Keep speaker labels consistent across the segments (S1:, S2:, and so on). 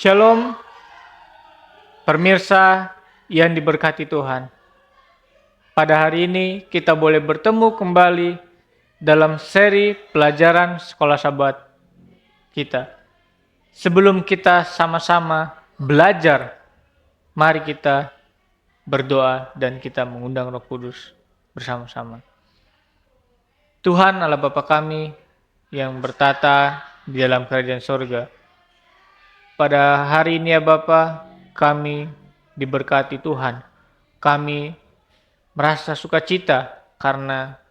S1: Shalom, pemirsa yang diberkati Tuhan. Pada hari ini kita boleh bertemu kembali dalam seri pelajaran sekolah sahabat kita. Sebelum kita sama-sama belajar, mari kita berdoa dan kita mengundang Roh Kudus bersama-sama. Tuhan Allah Bapa kami yang bertata di dalam kerajaan sorga, pada hari ini ya Bapa, kami diberkati Tuhan. Kami merasa sukacita karena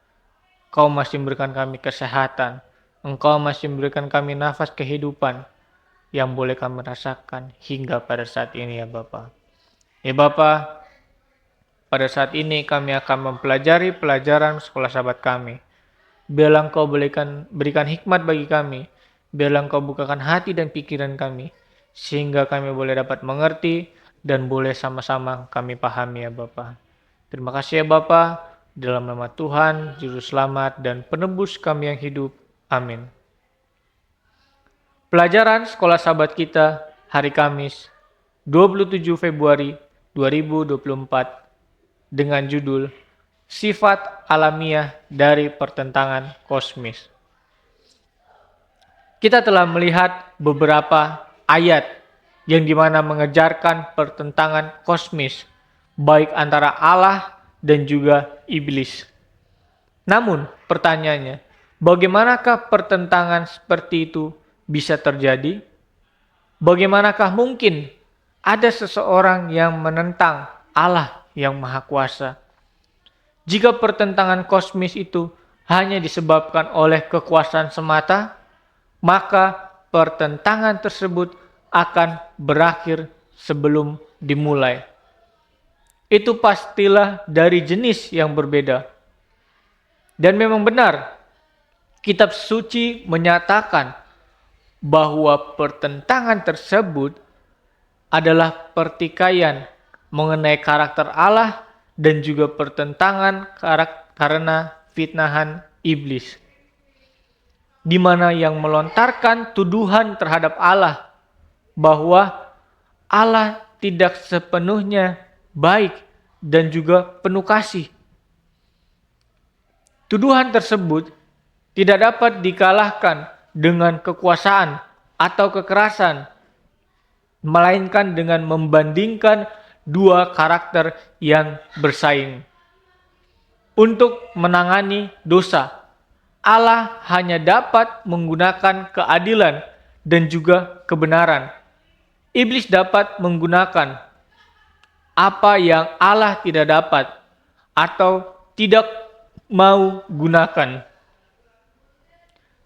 S1: Kau masih memberikan kami kesehatan. Engkau masih memberikan kami nafas kehidupan yang boleh kami rasakan hingga pada saat ini ya Bapa. Ya Bapa, pada saat ini kami akan mempelajari pelajaran sekolah sahabat kami. Biarlah Engkau berikan hikmat bagi kami. Biarlah Engkau bukakan hati dan pikiran kami, sehingga kami boleh dapat mengerti dan boleh sama-sama kami pahami ya Bapa. Terima kasih ya Bapa, dalam nama Tuhan, Juru Selamat dan Penebus kami yang hidup. Amin. Pelajaran sekolah sahabat kita hari Kamis 27 Februari 2024 dengan judul Sifat Alamiah dari Pertentangan Kosmis. Kita telah melihat beberapa ayat yang dimana mengejarkan pertentangan kosmis, baik antara Allah dan juga iblis. Namun pertanyaannya, bagaimanakah pertentangan seperti itu bisa terjadi? Bagaimanakah mungkin ada seseorang yang menentang Allah yang Maha Kuasa? Jika pertentangan kosmis itu hanya disebabkan oleh kekuasaan semata, maka pertentangan tersebut akan berakhir sebelum dimulai. Itu pastilah dari jenis yang berbeda. Dan memang benar, kitab suci menyatakan bahwa pertentangan tersebut adalah pertikaian mengenai karakter Allah dan juga pertentangan karena fitnahan iblis, di mana yang melontarkan tuduhan terhadap Allah bahwa Allah tidak sepenuhnya baik dan juga penuh kasih. Tuduhan tersebut tidak dapat dikalahkan dengan kekuasaan atau kekerasan, melainkan dengan membandingkan dua karakter yang bersaing. Untuk menangani dosa, Allah hanya dapat menggunakan keadilan dan juga kebenaran. Iblis dapat menggunakan apa yang Allah tidak dapat atau tidak mau gunakan.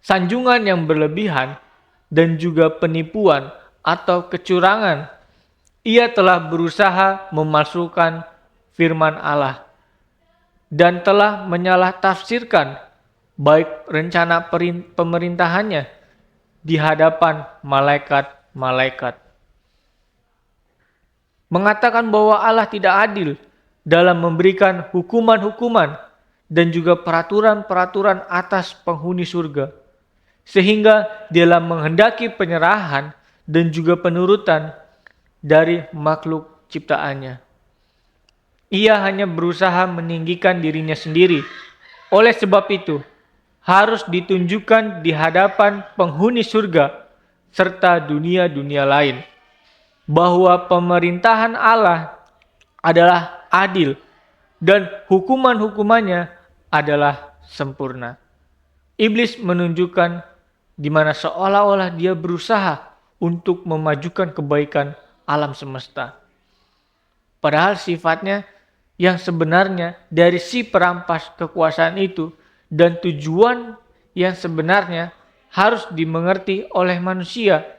S1: Sanjungan yang berlebihan dan juga penipuan atau kecurangan. Ia telah berusaha memalsukan firman Allah dan telah menyalah tafsirkan baik rencana pemerintahannya di hadapan malaikat-malaikat. Mengatakan bahwa Allah tidak adil dalam memberikan hukuman-hukuman dan juga peraturan-peraturan atas penghuni surga, sehingga dalam menghendaki penyerahan dan juga penurutan dari makhluk ciptaannya. Ia hanya berusaha meninggikan dirinya sendiri. Oleh sebab itu, harus ditunjukkan di hadapan penghuni surga serta dunia-dunia lain bahwa pemerintahan Allah adalah adil dan hukuman-hukumannya adalah sempurna. Iblis menunjukkan di mana seolah-olah dia berusaha untuk memajukan kebaikan alam semesta. Padahal sifatnya yang sebenarnya dari si perampas kekuasaan itu dan tujuan yang sebenarnya harus dimengerti oleh manusia.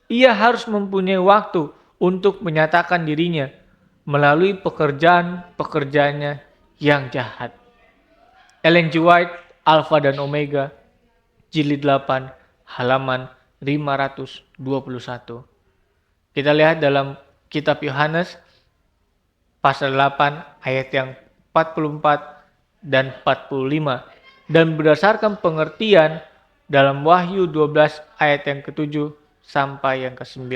S1: Ia harus mempunyai waktu untuk menyatakan dirinya melalui pekerjaannya yang jahat. Ellen G. White, Alpha dan Omega, jilid 8, halaman 521. Kita lihat dalam kitab Yohanes pasal 8 ayat yang 44 dan 45. Dan berdasarkan pengertian dalam Wahyu 12 ayat yang ke-7 sampai yang ke-9.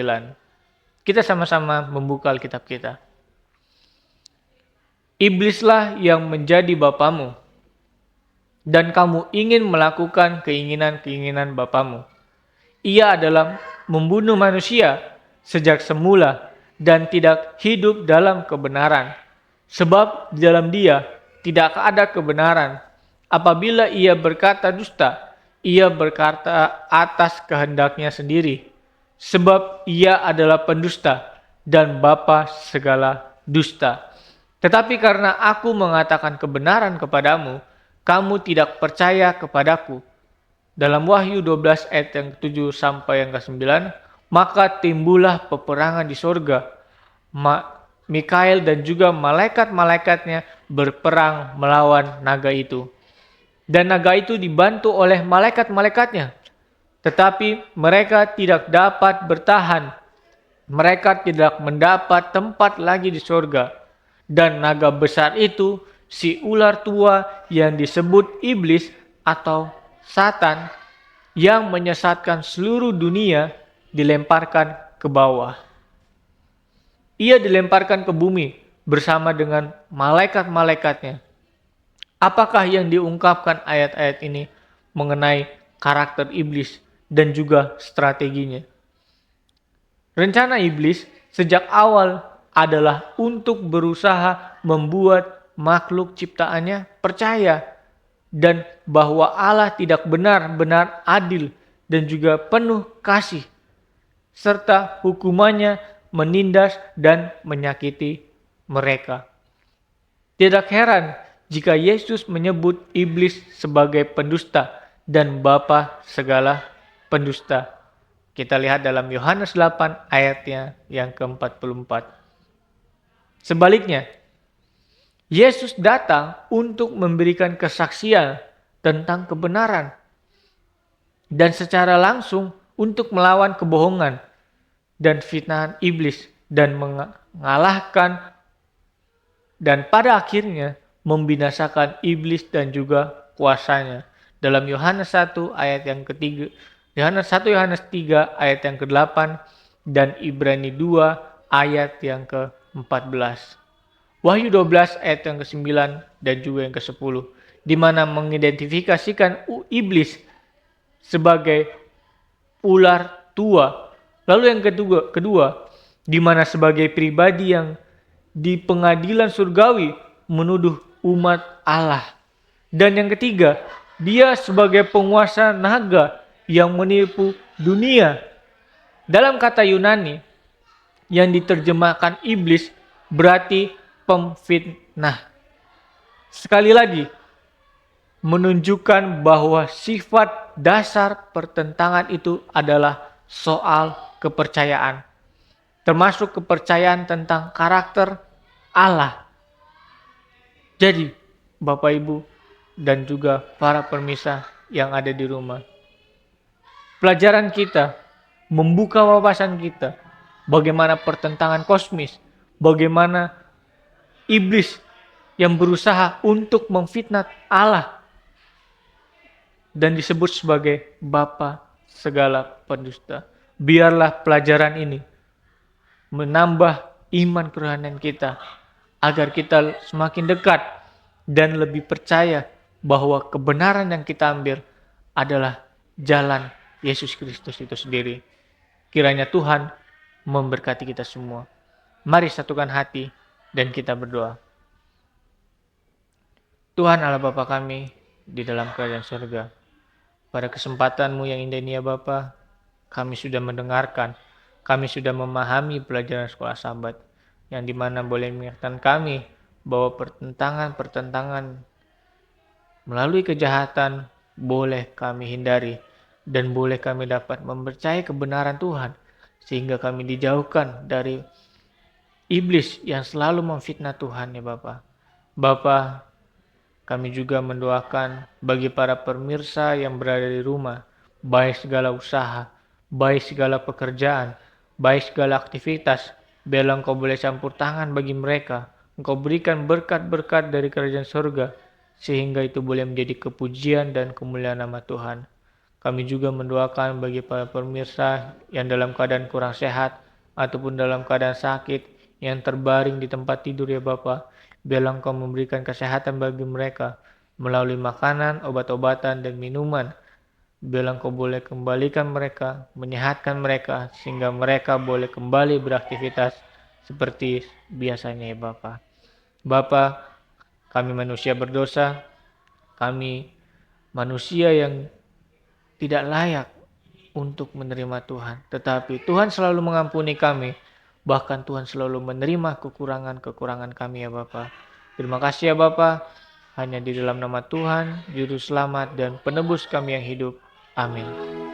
S1: Kita sama-sama membuka Alkitab kita. Iblislah yang menjadi bapamu, dan kamu ingin melakukan keinginan-keinginan bapamu. Ia adalah membunuh manusia sejak semula dan tidak hidup dalam kebenaran. Sebab di dalam dia tidak ada kebenaran. Apabila ia berkata dusta, ia berkata atas kehendaknya sendiri. Sebab ia adalah pendusta dan bapa segala dusta. Tetapi karena aku mengatakan kebenaran kepadamu, kamu tidak percaya kepadaku. Dalam Wahyu 12 ayat yang ke-7 sampai yang ke-9, maka timbullah peperangan di sorga. Mikael dan juga malaikat-malaikatnya berperang melawan naga itu. Dan naga itu dibantu oleh malaikat-malaikatnya. Tetapi mereka tidak dapat bertahan. Mereka tidak mendapat tempat lagi di sorga. Dan naga besar itu, si ular tua yang disebut iblis atau Satan, yang menyesatkan seluruh dunia, dilemparkan ke bawah. Ia dilemparkan ke bumi bersama dengan malaikat-malaikatnya. Apakah yang diungkapkan ayat-ayat ini mengenai karakter iblis dan juga strateginya? Rencana iblis sejak awal adalah untuk berusaha membuat makhluk ciptaannya percaya dan bahwa Allah tidak benar-benar adil dan juga penuh kasih, serta hukumannya menindas dan menyakiti mereka. Tidak heran jika Yesus menyebut iblis sebagai pendusta dan bapa segala pendusta. Kita lihat dalam Yohanes 8 ayatnya yang ke-44. Sebaliknya, Yesus datang untuk memberikan kesaksian tentang kebenaran dan secara langsung untuk melawan kebohongan dan fitnahan iblis dan mengalahkan dan pada akhirnya membinasakan iblis dan juga kuasanya. Dalam Yohanes 1 ayat yang ketiga, Yohanes 3 ayat yang ke-8 dan Ibrani 2 ayat yang ke-14. Wahyu 12 ayat yang ke-9 dan juga yang ke-10, di mana mengidentifikasikan iblis sebagai ular tua. Lalu yang kedua, di mana sebagai pribadi yang di pengadilan surgawi menuduh umat Allah. Dan yang ketiga, dia sebagai penguasa naga yang menipu dunia. Dalam kata Yunani yang diterjemahkan iblis berarti pemfitnah. Sekali lagi, menunjukkan bahwa sifat dasar pertentangan itu adalah soal kepercayaan. Termasuk kepercayaan tentang karakter Allah. Jadi, Bapak Ibu dan juga para pemirsa yang ada di rumah, pelajaran kita membuka wawasan kita bagaimana pertentangan kosmis, bagaimana iblis yang berusaha untuk memfitnah Allah dan disebut sebagai bapa segala pendusta. Biarlah pelajaran ini menambah iman kerohanian kita agar kita semakin dekat dan lebih percaya bahwa kebenaran yang kita ambil adalah jalan Yesus Kristus itu sendiri. Kiranya Tuhan memberkati kita semua. Mari satukan hati dan kita berdoa. Tuhan Allah Bapa kami di dalam kerajaan surga, pada kesempatan-Mu yang indah ini ya Bapa, kami sudah mendengarkan, kami sudah memahami pelajaran sekolah Sabat, yang dimana boleh mengingatkan kami bahwa pertentangan melalui kejahatan boleh kami hindari dan boleh kami dapat mempercayai kebenaran Tuhan, sehingga kami dijauhkan dari iblis yang selalu memfitnah Tuhan ya Bapa. Bapa, kami juga mendoakan bagi para pemirsa yang berada di rumah, baik segala usaha, baik segala pekerjaan, baik segala aktivitas, biarlah Engkau boleh campur tangan bagi mereka. Engkau berikan berkat-berkat dari kerajaan surga, sehingga itu boleh menjadi kepujian dan kemuliaan nama Tuhan. Kami juga mendoakan bagi para pemirsa yang dalam keadaan kurang sehat, ataupun dalam keadaan sakit, yang terbaring di tempat tidur ya Bapa. Biarlah Engkau memberikan kesehatan bagi mereka melalui makanan, obat-obatan, dan minuman. Biarlah Engkau boleh kembalikan mereka, menyehatkan mereka, sehingga mereka boleh kembali beraktivitas seperti biasanya ya Bapa. Bapa, kami manusia berdosa, kami manusia yang tidak layak untuk menerima Tuhan. Tetapi Tuhan selalu mengampuni kami. Bahkan Tuhan selalu menerima kekurangan-kekurangan kami ya Bapa. Terima kasih ya Bapa. Hanya di dalam nama Tuhan, Juru Selamat dan Penebus kami yang hidup. Amin.